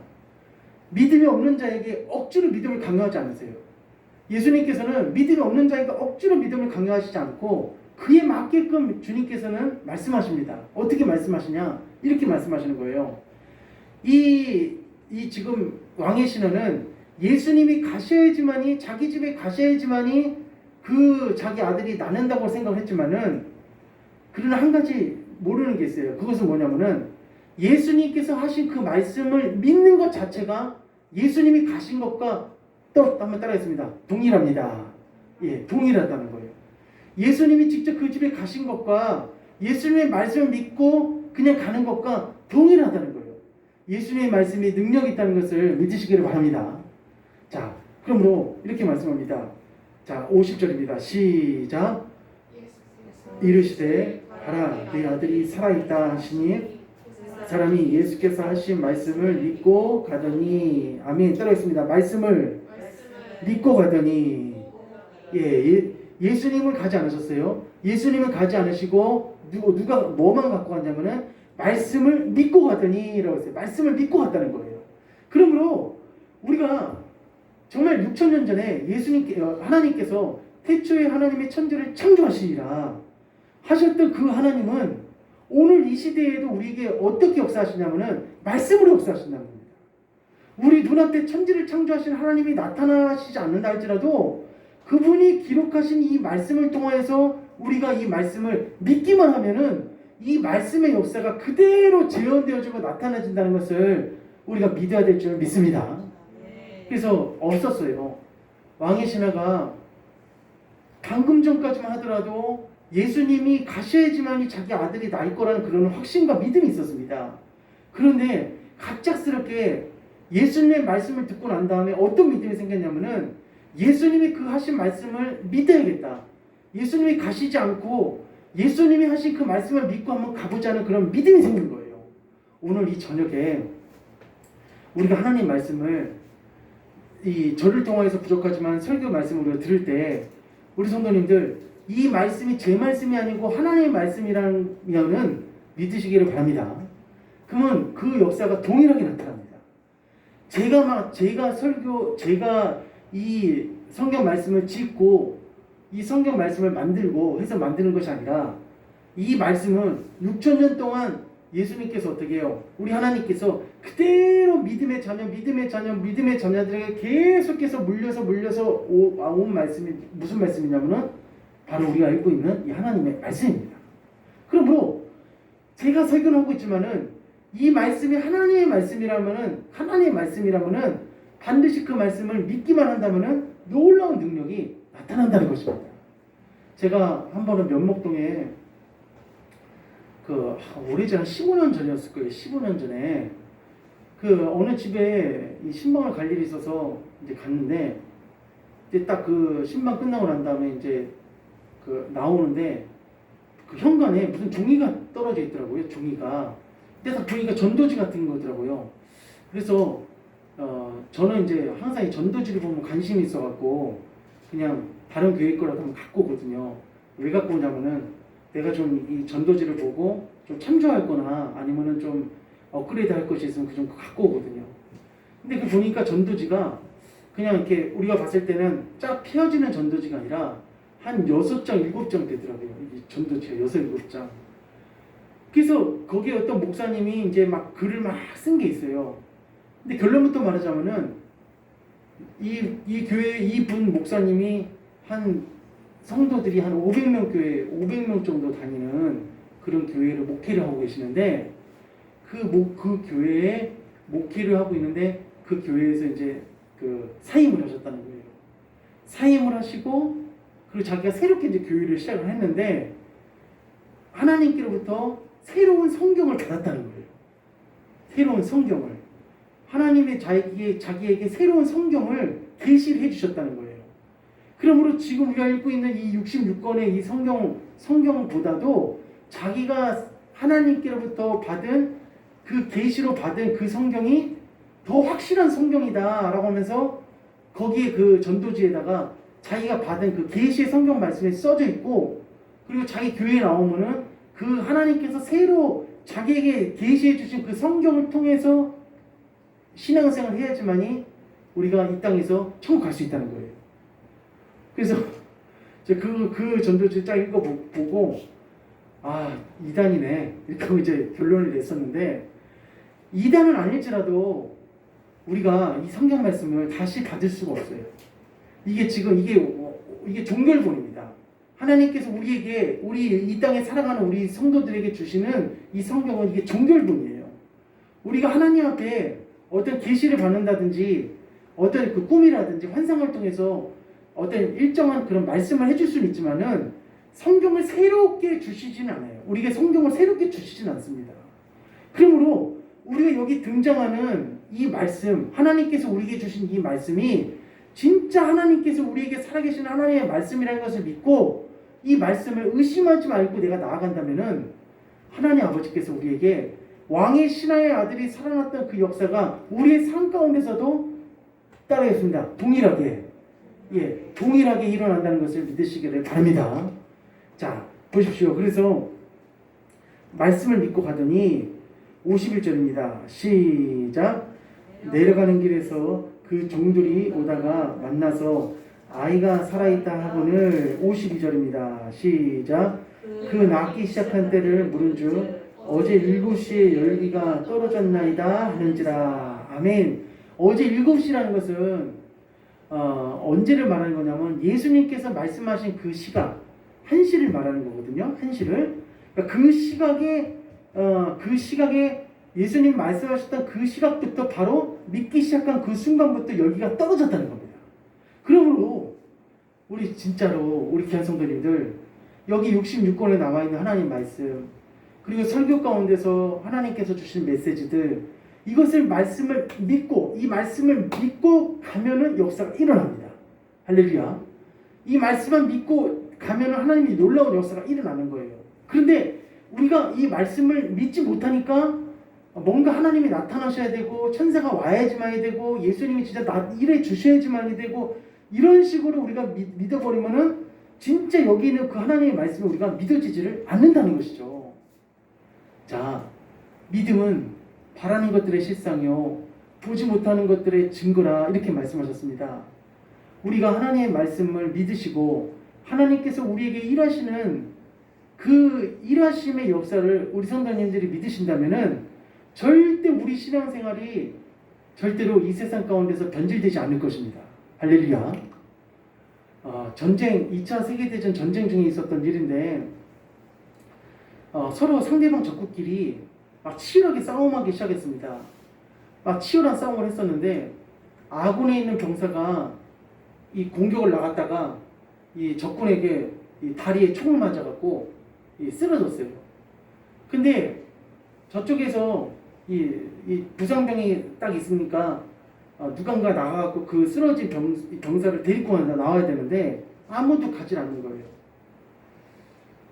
믿음이 없는 자에게 억지로 믿음을 강요하지 않으세요. 예수님께서는 믿음이 없는 자에게 억지로 믿음을 강요하시지 않고 그에 맞게끔 주님께서는 말씀하십니다. 어떻게 말씀하시냐? 이렇게 말씀하시는 거예요. 지금 왕의 신하는 예수님이 가셔야지만이, 자기 집에 가셔야지만이 자기 아들이 낫는다고 생각했지만은 그러나 한 가지 모르는 게 있어요. 그것은 뭐냐면은 예수님께서 하신 그 말씀을 믿는 것 자체가 예수님이 가신 것과 또 한번 따라하겠습니다. 동일합니다. 예, 동일하다는 거예요. 예수님이 직접 그 집에 가신 것과 예수님의 말씀을 믿고 그냥 가는 것과 동일하다는 거예요. 예수님의 말씀이 능력이 있다는 것을 믿으시기를 바랍니다. 자, 그러므로 이렇게 말씀합니다. 자, 50절입니다. 시작. 이르시되 가라 내 아들이 살아있다 하시니 사람이 예수께서 하신 말씀을 믿고 가더니, 아멘. 따라하겠습니다. 말씀을 믿고 가더니, 예수님을 가지 않으셨어요. 예수님을 가지 않으시고 누가 뭐만 갖고 갔냐면은 말씀을 믿고 가더니 라고 했어요. 말씀을 믿고 갔다는 거예요. 그러므로 우리가 정말 6,000년 전에 하나님께서 태초에 하나님의 천지를 창조하시니라 하셨던 그 하나님은 오늘 이 시대에도 우리에게 어떻게 역사하시냐면은 말씀으로 역사하신다는 겁니다. 우리 눈앞에 천지를 창조하신 하나님이 나타나시지 않는다 할지라도 그분이 기록하신 이 말씀을 통하여서 우리가 이 말씀을 믿기만 하면은 이 말씀의 역사가 그대로 재현되어지고 나타나진다는 것을 우리가 믿어야 될 줄 믿습니다. 그래서 없었어요. 왕의 신하가 방금 전까지만 하더라도 예수님이 가셔야지만이 자기 아들이 날 거라는 그런 확신과 믿음이 있었습니다. 그런데 갑작스럽게 예수님의 말씀을 듣고 난 다음에 어떤 믿음이 생겼냐면은 예수님이 그 하신 말씀을 믿어야겠다. 예수님이 가시지 않고 예수님이 하신 그 말씀을 믿고 한번 가보자는 그런 믿음이 생긴 거예요. 오늘 이 저녁에 우리가 하나님 말씀을 이 저를 통해서 부족하지만 설교 말씀을 우리가 들을 때 우리 성도님들 이 말씀이 제 말씀이 아니고 하나님의 말씀이라는 믿으시기를 바랍니다. 그러면 그 역사가 동일하게 나타납니다. 제가 이 성경 말씀을 짓고 이 성경 말씀을 만들고 해서 만드는 것이 아니라 이 말씀은 6,000년 동안 예수님께서 어떻게 해요? 우리 하나님께서 그대로 믿음의 자녀들에게 계속해서 물려서 온 말씀이 무슨 말씀이냐면은 바로 우리가 읽고 있는 이 하나님의 말씀입니다. 그러므로 제가 설교를 하고 있지만은 이 말씀이 하나님의 말씀이라면은 반드시 그 말씀을 믿기만 한다면은 놀라운 능력이 나타난다는 것입니다. 제가 한 번은 면목동에 오래전 15년 전이었을 거예요. 15년 전에 어느 집에 이 신방을 갈 일이 있어서 이제 갔는데 이제 딱 그 신방 끝나고 난 다음에 이제 나오는데 그 현관에 무슨 종이가 떨어져 있더라고요. 종이가. 근데 딱 보니까 전도지 같은 거더라고요. 그래서 저는 이제 항상 이 전도지를 보면 관심이 있어갖고 그냥 다른 교회 거라도 한번 갖고 오거든요. 왜 갖고 오냐면은 내가 좀 이 전도지를 보고 좀 참조할 거나 아니면은 좀 업그레이드 할 것이 있으면 그 좀 갖고 오거든요. 근데 보니까 전도지가 그냥 이렇게 우리가 봤을 때는 쫙 펴지는 전도지가 아니라 한 6장, 7장 되더라고요. 이 전도지가 6, 7장. 그래서 거기에 어떤 목사님이 이제 막 글을 막 쓴 게 있어요. 근데 결론부터 말하자면은 이 교회 이분 목사님이 성도들이 한 500명 정도 다니는 그런 교회를 목회를 하고 계시는데 그 교회에 목회를 하고 있는데 그 교회에서 이제 사임을 하셨다는 거예요. 사임을 하시고 그리고 자기가 새롭게 이제 교회를 시작을 했는데 하나님께로부터 새로운 성경을 받았다는 거예요. 새로운 성경을 하나님의 자기에게 새로운 성경을 계시를 해주셨다는 거예요. 그러므로 지금 우리가 읽고 있는 이 66권의 이 성경보다도 자기가 하나님께로부터 받은 그 계시로 받은 그 성경이 더 확실한 성경이다라고 하면서 거기에 그 전도지에다가 자기가 받은 그 계시의 성경 말씀이 써져 있고 그리고 자기 교회에 나오면은 그 하나님께서 새로 자기에게 계시해 주신 그 성경을 통해서 신앙생활을 해야지만이 우리가 이 땅에서 천국 갈 수 있다는 거예요. 그래서 그 전도지 쫙 읽어보고 이단이네 이렇게 하고 이제 결론을 냈었는데 이단은 아닐지라도 우리가 이 성경 말씀을 다시 받을 수가 없어요. 이게 종결본입니다. 하나님께서 우리 이 땅에 살아가는 우리 성도들에게 주시는 이 성경은 이게 종결본이에요. 우리가 하나님 앞에 어떤 계시를 받는다든지 어떤 그 꿈이라든지 환상을 통해서 어떤 일정한 그런 말씀을 해줄 수는 있지만은 성경을 새롭게 주시지는 않아요. 우리에게 성경을 새롭게 주시지는 않습니다. 그러므로 우리가 여기 등장하는 이 말씀, 하나님께서 우리에게 주신 이 말씀이 진짜 하나님께서 우리에게 살아계신 하나님의 말씀이라는 것을 믿고 이 말씀을 의심하지 말고 내가 나아간다면은 하나님 아버지께서 우리에게 왕의 신하의 아들이 살아났던 그 역사가 우리의 삶 가운데서도 따르겠습니다. 동일하게 일어난다는 것을 믿으시기를 바랍니다. 자, 보십시오. 그래서 말씀을 믿고 가더니 51절입니다. 시작. 내려가는 길에서 그 종들이 오다가 만나서 아이가 살아있다 하거늘 52절입니다. 시작. 그 낳기 시작한 때를 물은즉 어제 7시에 열기가 떨어졌나이다 하는지라. 아멘. 어제 7시라는 것은 언제를 말하는 거냐면 예수님께서 말씀하신 그 시각, 한시를 말하는 거거든요. 한시를. 그러니까 그 시각에 예수님 말씀하셨던 그 시각부터 바로 믿기 시작한 그 순간부터 열기가 떨어졌다는 겁니다. 그러므로 우리 진짜로 우리 귀한 성도님들, 여기 66권에 나와 있는 하나님 말씀, 그리고 설교 가운데서 하나님께서 주신 메시지들, 이것을 말씀을 믿고, 이 말씀을 믿고 가면은 역사가 일어납니다. 할렐루야. 이 말씀만 믿고 가면은 하나님이 놀라운 역사가 일어나는 거예요. 그런데 우리가 이 말씀을 믿지 못하니까 뭔가 하나님이 나타나셔야 되고, 천사가 와야지만 해야 되고, 예수님이 진짜 일해 주셔야지만 해야 되고, 이런 식으로 우리가 믿어버리면은 진짜 여기 있는 그 하나님의 말씀을 우리가 믿어지지를 않는다는 것이죠. 자, 믿음은 바라는 것들의 실상이요 보지 못하는 것들의 증거라, 이렇게 말씀하셨습니다. 우리가 하나님의 말씀을 믿으시고 하나님께서 우리에게 일하시는 그 일하심의 역사를 우리 성도님들이 믿으신다면은 절대 우리 신앙생활이 절대로 이 세상 가운데서 변질되지 않을 것입니다. 할렐루야. 전쟁, 2차 세계대전 전쟁 중에 있었던 일인데, 서로 상대방 적국끼리 막 치열하게 싸움하기 시작했습니다. 막 치열한 싸움을 했었는데, 아군에 있는 병사가 이 공격을 나갔다가 이 적군에게 이 다리에 총을 맞아갖고 쓰러졌어요. 근데 저쪽에서 이 부상병이 딱 있으니까 누군가 나가갖고 그 쓰러진 병사를 데리고 나와야 되는데 아무도 가지 않는 거예요.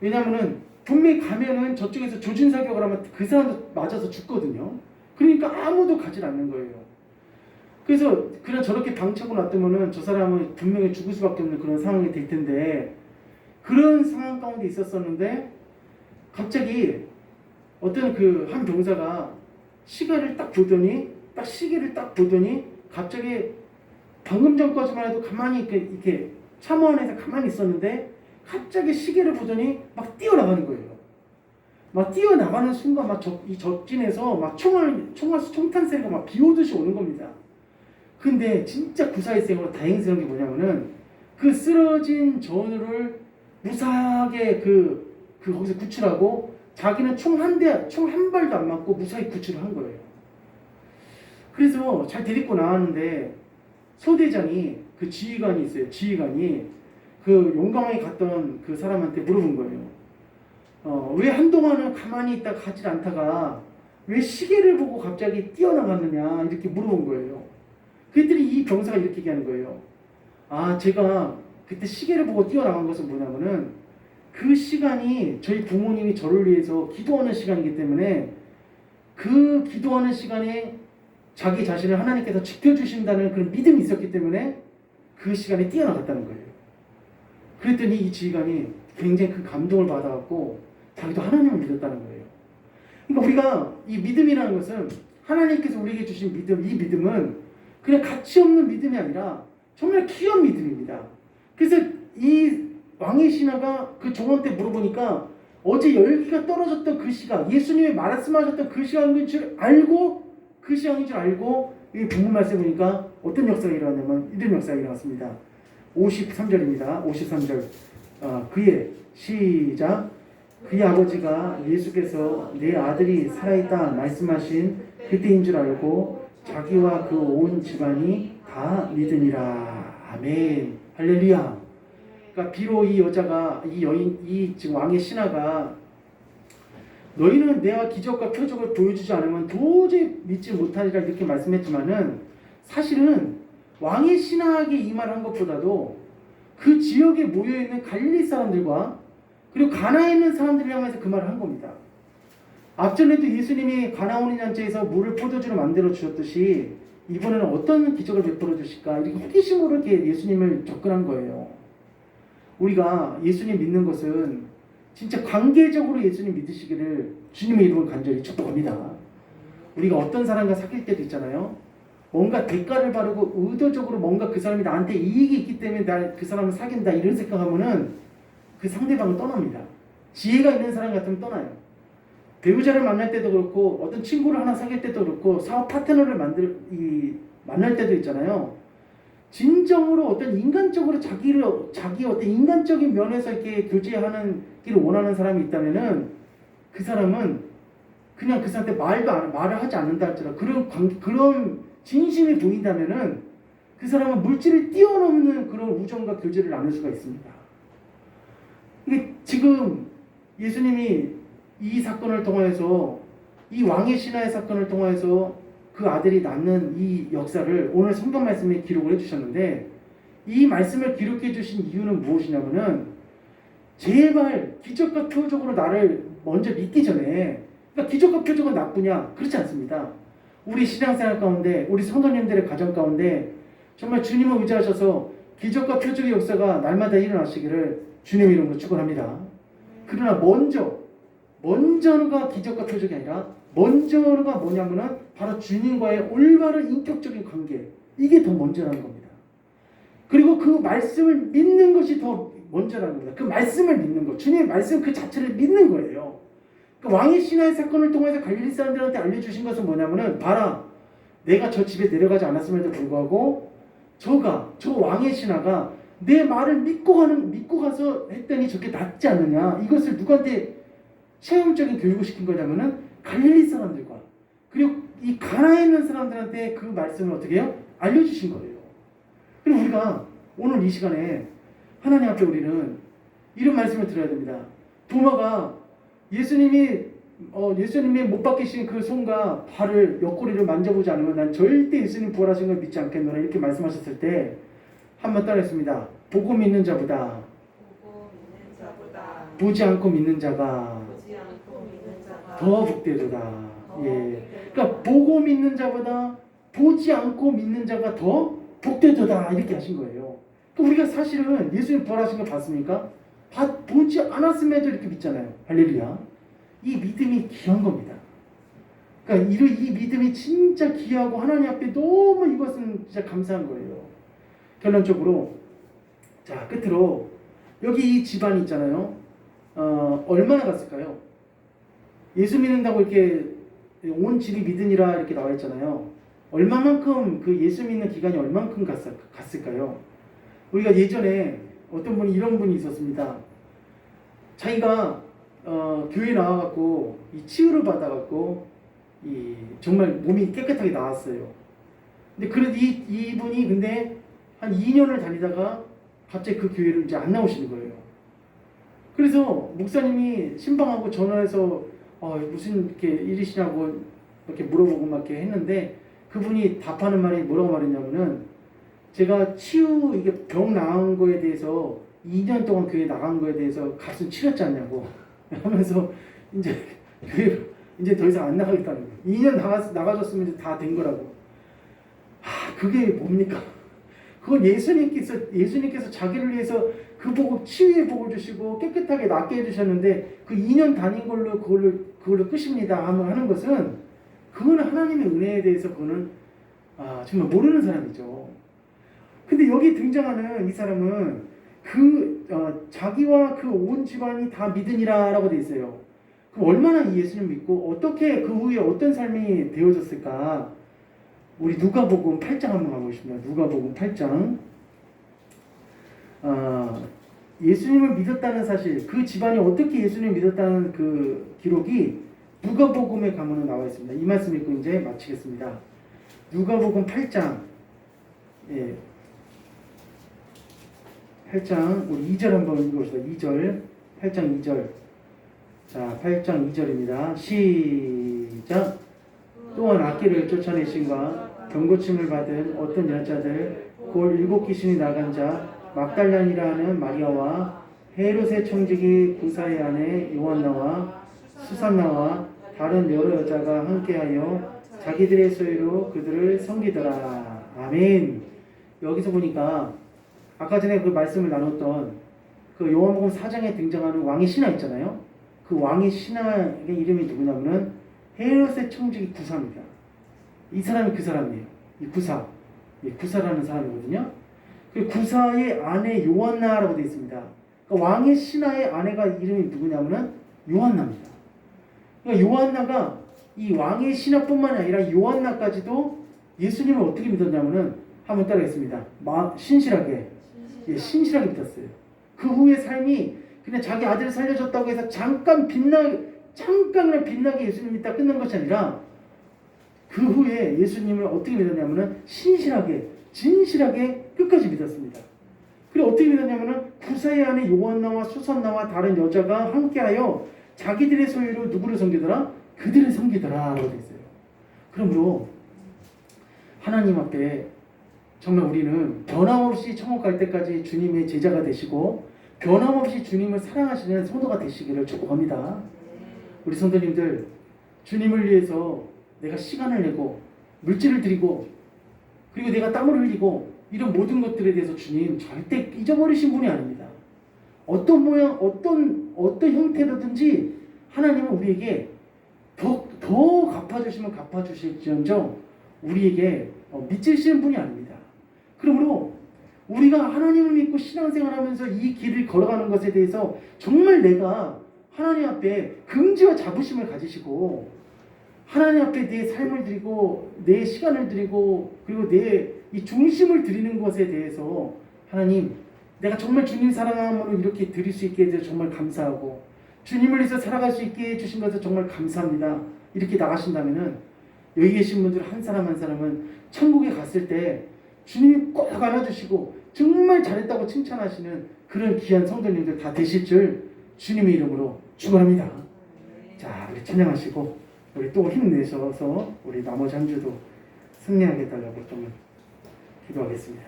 왜냐면은 분명히 가면은 저쪽에서 조준 사격을 하면 그 사람도 맞아서 죽거든요. 그러니까 아무도 가지 않는 거예요. 그래서 그냥 저렇게 방치하고 놔두면은 저 사람은 분명히 죽을 수밖에 없는 그런 상황이 될 텐데, 그런 상황 가운데 있었었는데 갑자기 어떤 그 한 병사가 시계를 딱 보더니 갑자기 방금 전까지만 해도 가만히 이렇게 참호 안에서 가만히 있었는데 갑자기 시계를 보더니 막 뛰어나가는 거예요. 막 뛰어나가는 순간 이 적진에서 막 총탄 소리가 막 비오듯이 오는 겁니다. 근데 진짜 구사일생으로 다행스러운 게 뭐냐면은 그 쓰러진 전우를 무사하게 거기서 구출하고, 자기는 총 한 발도 안 맞고 무사히 구출을 한 거예요. 그래서 잘 데리고 나왔는데 소대장이, 그 지휘관이 있어요. 지휘관이 그 용감하게 갔던 그 사람한테 물어본 거예요. 왜 한동안은 가만히 있다가 가지 않다가 왜 시계를 보고 갑자기 뛰어나갔느냐, 이렇게 물어본 거예요. 그랬더니 이 병사가 이렇게 얘기하는 거예요. 제가 그때 시계를 보고 뛰어나간 것은 뭐냐면은 그 시간이 저희 부모님이 저를 위해서 기도하는 시간이기 때문에 그 기도하는 시간에 자기 자신을 하나님께서 지켜주신다는 그런 믿음이 있었기 때문에 그 시간에 뛰어나갔다는 거예요. 그랬더니 이 지휘관이 굉장히 그 감동을 받아갖고 자기도 하나님을 믿었다는 거예요. 그러니까 우리가 이 믿음이라는 것은 하나님께서 우리에게 주신 믿음, 이 믿음은 그냥 가치 없는 믿음이 아니라 정말 귀한 믿음입니다. 그래서 이 왕의 신하가 그 종한테 물어보니까 어제 열기가 떨어졌던 그 시각, 예수님이 말씀하셨던 그 시간인 줄 알고, 이 본문 말씀 보니까 어떤 역사가 일어났냐면 이런 역사가 일어났습니다. 53절입니다. 53절. 그의 아버지가 예수께서 내 아들이 살아있다 말씀하신 그때인 줄 알고 자기와 그 온 집안이 다 믿으니라. 아멘. 할렐루야. 그러니까 비록 이 여자가, 지금 왕의 신하가 너희는 내가 기적과 표적을 보여주지 않으면 도저히 믿지 못하리라 이렇게 말씀했지만은, 사실은 왕의 신하에게 이 말을 한 것보다도 그 지역에 모여있는 갈릴리 사람들과 그리고 가나에 있는 사람들을 향해서 그 말을 한 겁니다. 앞전에도 예수님이 가나오니 잔치에서 물을 포도주로 만들어 주셨듯이 이번에는 어떤 기적을 베풀어 주실까, 이렇게 호기심으로 이렇게 예수님을 접근한 거예요. 우리가 예수님 믿는 것은 진짜 관계적으로 예수님 믿으시기를 주님의 이름을 간절히 축복합니다. 우리가 어떤 사람과 사귈 때도 있잖아요. 뭔가 대가를 바르고 의도적으로 뭔가 그 사람이 나한테 이익이 있기 때문에 나 그 사람을 사귄다, 이런 생각하면은 그 상대방은 떠납니다. 지혜가 있는 사람 같으면 떠나요. 배우자를 만날 때도 그렇고, 어떤 친구를 하나 사귈 때도 그렇고, 사업 파트너를 만날 때도 있잖아요. 진정으로 어떤 인간적으로 자기 어떤 인간적인 면에서 이렇게 교제하는 길을 원하는 사람이 있다면은 그 사람은 그냥 그 사람한테 말을 하지 않는다 할지라도 그런 진심이 보인다면은 그 사람은 물질을 뛰어넘는 그런 우정과 교제를 나눌 수가 있습니다. 이게 지금 예수님이 이 사건을 통하여서 이 왕의 신하의 사건을 통하여서 그 아들이 낳는 이 역사를 오늘 성경 말씀에 기록을 해주셨는데 이 말씀을 기록해 주신 이유는 무엇이냐면은 제발 기적과 표적으로 나를 먼저 믿기 전에 그러니까 기적과 표적은 나쁘냐? 그렇지 않습니다. 우리 신앙생활 가운데 우리 성도님들의 가정 가운데 정말 주님을 의지하셔서 기적과 표적의 역사가 날마다 일어나시기를 주님 이름으로 축원합니다. 그러나 먼저가 기적과 표적이 아니라 먼저가 뭐냐면은 바로 주님과의 올바른 인격적인 관계 이게 더 먼저라는 겁니다. 그리고 그 말씀을 믿는 것이 더 먼저라는 겁니다. 그 말씀을 믿는 것, 주님의 말씀 그 자체를 믿는 거예요. 그러니까 왕의 신하의 사건을 통해서 갈릴리 사람들한테 알려주신 것은 뭐냐면은 봐라, 내가 저 집에 내려가지 않았음에도 불구하고 저 왕의 신하가 내 말을 믿고 가서 했더니 저게 낫지 않느냐. 이것을 누구한테 체험적인 교육을 시킨 거냐면은 갈릴리 사람들과 그리고 이 가나에 있는 사람들한테 그 말씀을 어떻게 해요? 알려주신 거예요. 그리고 우리가 오늘 이 시간에 하나님 앞에 우리는 이런 말씀을 들어야 됩니다. 도마가 예수님이 못 박히신 그 손과 발을 옆구리를 만져보지 않으면 난 절대 예수님 부활하신 걸 믿지 않겠노라 이렇게 말씀하셨을 때 한번 따라했습니다. 보고 믿는 자보다 보지 않고 믿는 자가 더 복되도다. 예. 그러니까 보고 믿는 자보다 보지 않고 믿는 자가 더 복되도다 이렇게 하신 거예요. 그러니까 우리가 사실은 예수님 부활하신 걸 봤습니까? 보지 않았음에도 이렇게 믿잖아요. 할렐루야. 이 믿음이 귀한 겁니다. 그러니까 이 믿음이 진짜 귀하고 하나님 앞에 너무 이것은 진짜 감사한 거예요. 결론적으로 자 끝으로 여기 이 집안이 있잖아요. 얼마나 갔을까요? 예수 믿는다고 이렇게 온 집이 믿으니라 이렇게 나와 있잖아요. 얼마만큼 그 예수 믿는 기간이 얼만큼 갔을까요? 우리가 예전에 어떤 분이 이런 분이 있었습니다. 자기가 교회 나와갖고 이 치유를 받아갖고 정말 몸이 깨끗하게 나왔어요. 근데 그래도 이분이 근데 한 2년을 다니다가 갑자기 그 교회를 이제 안 나오시는 거예요. 그래서 목사님이 신방하고 전화해서 무슨 이렇게 일이시냐고 이렇게 물어보고 막 이렇게 했는데 그분이 답하는 말이 뭐라고 말했냐면은 제가 이게 병 나은 거에 대해서 2년 동안 교회 나간 거에 대해서 값은 치렀지 않냐고 하면서 이제 교회로 이제 더 이상 안 나가겠다는 거예요. 2년 나가줬으면 이제 다 된 거라고. 그게 뭡니까? 그건 예수님께서 자기를 위해서 그 복을 치유의 복을 주시고 깨끗하게 낫게 해주셨는데 그 2년 다닌 걸로 그걸로 끝입니다 하는 것은 그거는 하나님의 은혜에 대해서 그거는 정말 모르는 사람이죠. 근데 여기 등장하는 이 사람은 자기와 그 온 집안이 다 믿으니라라고 돼 있어요. 그럼 얼마나 이 예수님 믿고 어떻게 그 후에 어떤 삶이 되어졌을까? 우리 누가복음 8장 한번 가보겠습니다. 누가복음 8장. 예수님을 믿었다는 사실, 그 집안이 어떻게 예수님을 믿었다는 그 기록이 누가복음에 가면 나와 있습니다. 이 말씀 읽고 이제 마치겠습니다. 누가복음 8장. 예. 8장 우리 2절 한번 읽어봅시다. 2절. 8장 2절. 자, 8장 2절입니다. 시작. 또한 악기를 쫓아내신과 병고침을 받은 어떤 여자들 곧 7 귀신이 나간 자 막달란이라 하는 마리아와 헤롯의 청지기 구사의 아내 요한나와 수산나와 다른 여러 여자가 함께하여 자기들의 소유로 그들을 섬기더라. 아멘. 여기서 보니까 아까 전에 그 말씀을 나눴던 그 요한복음 4장에 등장하는 왕의 신하 있잖아요. 그 왕의 신하의 이름이 누구냐면은 헤롯의 청지기 구사입니다. 이 사람이 그 사람이에요. 이 구사라는 사람이거든요. 그 구사의 아내 요한나라고 되어 있습니다. 그러니까 왕의 신하의 아내가 이름이 누구냐면은 요한나입니다. 그러니까 요한나가 이 왕의 신하뿐만 아니라 요한나까지도 예수님을 어떻게 믿었냐면은 한번 따라하겠습니다. 신실하게. 예, 신실하게 믿었어요. 그 후의 삶이 그냥 자기 아들을 살려줬다고 해서 잠깐 그냥 빛나게 예수님 믿다 끝난 것이 아니라 그 후에 예수님을 어떻게 믿었냐면은 신실하게, 진실하게 끝까지 믿었습니다. 그리고 어떻게 믿었냐면은 구사의 안에 요한나와 수산나와 다른 여자가 함께하여 자기들의 소유로 누구를 섬기더라? 그들을 섬기더라 라고 되어 있어요. 그러므로 하나님 앞에 정말 우리는 변함없이 천국 갈 때까지 주님의 제자가 되시고 변함없이 주님을 사랑하시는 성도가 되시기를 축복합니다. 우리 성도님들, 주님을 위해서 내가 시간을 내고 물질을 드리고 그리고 내가 땀을 흘리고 이런 모든 것들에 대해서 주님 절대 잊어버리신 분이 아닙니다. 어떤 모양, 어떤 형태로든지 하나님은 우리에게 더 갚아주시면 갚아주실지언정 우리에게 미치시는 분이 아닙니다. 그러므로 우리가 하나님을 믿고 신앙생활하면서 이 길을 걸어가는 것에 대해서 정말 내가 하나님 앞에 긍지와 자부심을 가지시고 하나님 앞에 내 삶을 드리고 내 시간을 드리고 그리고 내 이 중심을 드리는 것에 대해서 하나님 내가 정말 주님 사랑함으로 이렇게 드릴 수 있게 해서 정말 감사하고 주님을 위해서 살아갈 수 있게 해주신 것을 정말 감사합니다. 이렇게 나가신다면은 여기 계신 분들 한 사람 한 사람은 천국에 갔을 때 주님이 꼭 안아주시고 정말 잘했다고 칭찬하시는 그런 귀한 성도님들 다 되실 줄 주님의 이름으로 축원합니다. 자, 우리 찬양하시고 우리 또 힘내셔서 우리 나머지 한 주도 승리하게 해달라고 좀 기도하겠습니다.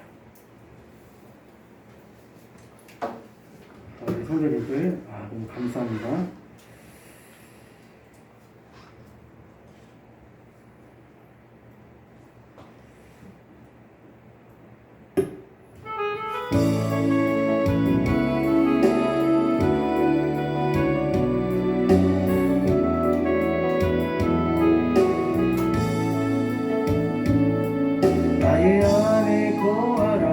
우리 성도님들 너무 감사합니다. 나의 안에 거하라.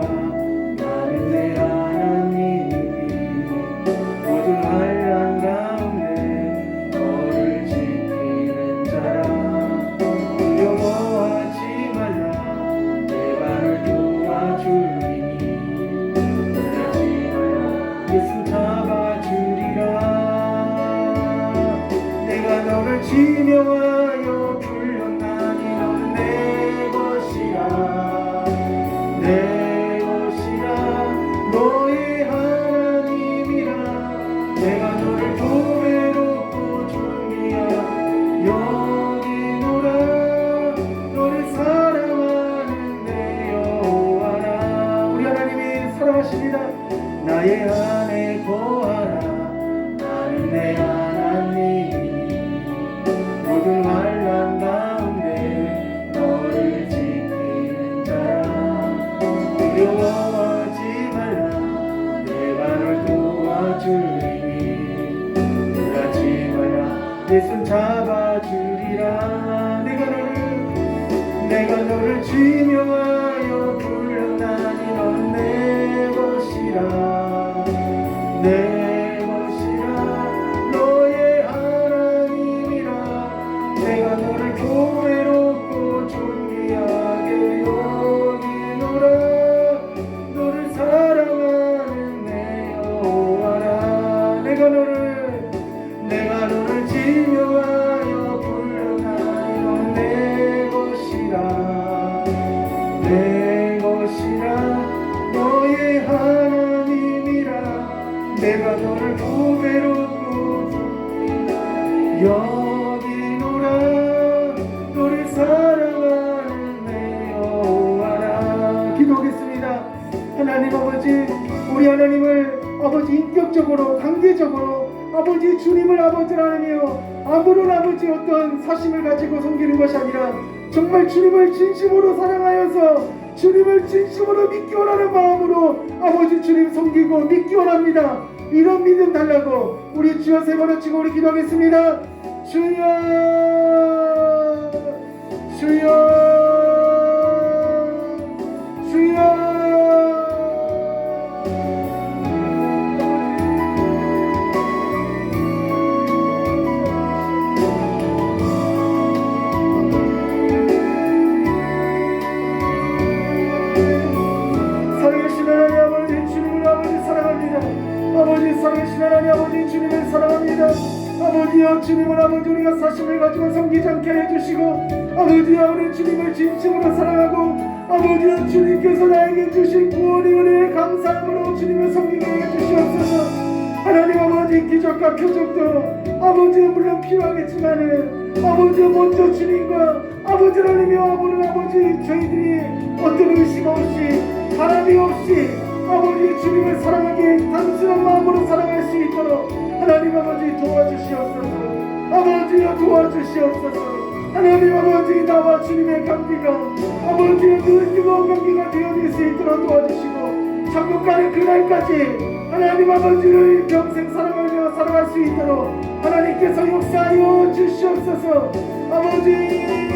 나는 내 하나님이니 모든 환난 가운데 너를 지키는 자라. 두려워하지 말라. 내가 널 도와주리니 놀라지 말라. 예수 잡아주리라. 내가 너를 지명하여 불렀나니 너는 내 것이라. 내 것이라. 너의 하나님이라. 내가 너를 보배롭고 존귀하여 여기노라. 너를 사랑하는 내 여호와라. 우리 하나님이 사랑하십니다. 나의 안에 거하라. 나는 내 하나님이니 모든 환난 가운데 너를 지키는 자라. 두려워하지 말라. 내가 널 도와주리니 놀라지 말라. 내 손 잡아주리라. 내가 너를 지명하여 불렀나니 너는 내 것이라. 내 것이라. 너의 하나님이라. 내가 너를 교회롭고 존귀하게 여기노라. 너를 사랑하는 내 여호와라. 내가 너를 지명하여 불렀나니 너는 내 것이라. 내 것이라. 너의 하나님이라. 내가 너를 보배롭고 여기노라. 너를 사랑하는 내 여호와라. 기도하겠습니다. 하나님 아버지, 우리 하나님을 아버지 인격적으로 관계적으로 아버지 주님을 아버지라 하며 아무런 아버지 어떤 사심을 가지고 섬기는 것이 아니라 정말 주님을 진심으로 사랑하여서 주님을 진심으로 믿기 원하는 마음으로 아버지 주님 섬기고 믿기 원합니다. 이런 믿음 달라고 우리 주여 세 번을 치고 우리 기도하겠습니다. 주여 주여 주여. 아버지여 주님을 아버지 우리가 사심을 가지고 섬기지 않게 해주시고 아버지여 우리 주님을 진심으로 사랑하고 아버지여 주님께서 나에게 주신 구원의 은혜에 감사함으로 주님을 섬기게 해주시옵소서. 하나님 아버지 기적과 표적도 아버지여 물론 필요하겠지만은 아버지여 먼저 주님과 아버지 하나님이여 보는 아버지 저희들이 어떤 의식 없이 바람이 없이 아버지 주님을 사랑하게 단순한 마음으로 사랑할 수 있도록 하나님 아버지 도와주시옵소서. 아버지여 도와주시옵소서. 하나님 아버지 나와 주님의 관계가 아버지의 그 뜨거운 관계가 되어질 수 있도록 도와주시고 천국 가는 그날까지 하나님 아버지를 평생 사랑하며 살아갈 수 있도록 하나님께서 역사하여 주시옵소서. 아버지